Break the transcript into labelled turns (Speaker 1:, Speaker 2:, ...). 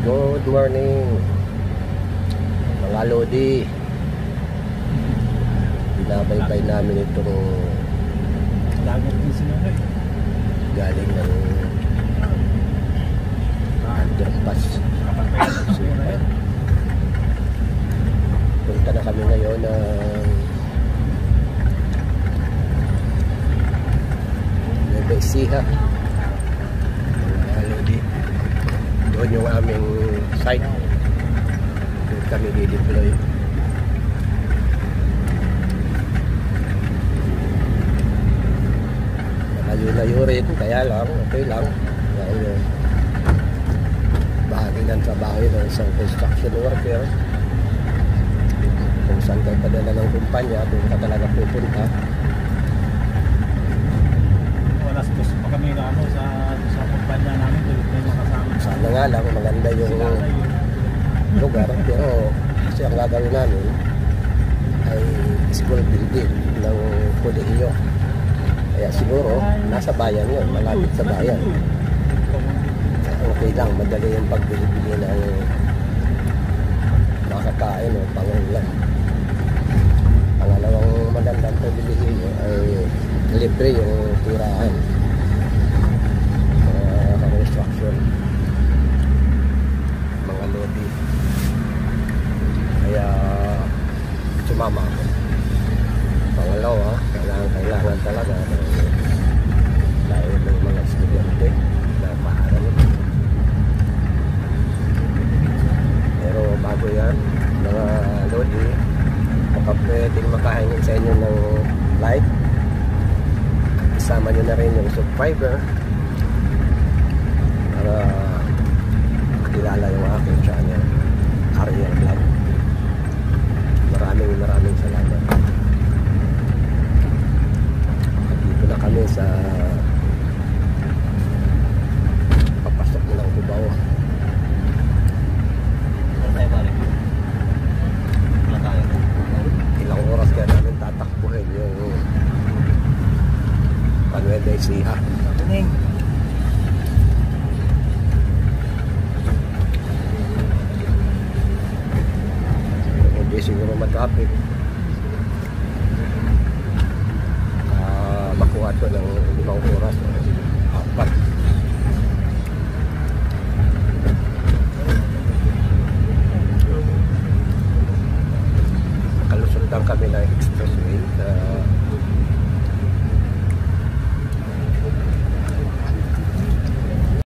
Speaker 1: Good morning mga Lodi. Binabaybay namin itong galing ng underpass. Punta na kami ngayon ng Nueva Ecija. Doon yung aming site. Doon kami dideploy. Layo-layo rin, kaya lang, okay lang. Dahil bahagi ng trabaho ng isang construction worker. Kung saan kayo padala ng kumpanya, doon ka talaga pupunta.
Speaker 2: Alas 2 pa kami na sa kumpanya namin, tulad na yung makasama.
Speaker 1: Sana nga lang, maganda yung lugar, pero kasi ang gagawin namin ay school building ng kolehiyo. Kaya siguro, nasa bayan yun, malapit sa bayan. Okay lang, madali yung pagbili-bili ng makakain o pangulam. Pangalawang magandang pabilihin ay libre yung tirahan. Construction. Mga Lodi. Kaya sumama ako. Pangalawa, kailangan talaga dahil ng mga estudyante na paaral. Pero bago yan, mga Lodi, baka pwedeng makahingin sa inyo ng like. Isama nyo na rin yung subscriber para makilala yung aking channel, Ariel Vlog. Maraming salamat. Dito na kami sa papasok ng Cubao. Ilang oras kaya namin tatakbuhin yung Nueva Ecija. Hindi siguro matraffic.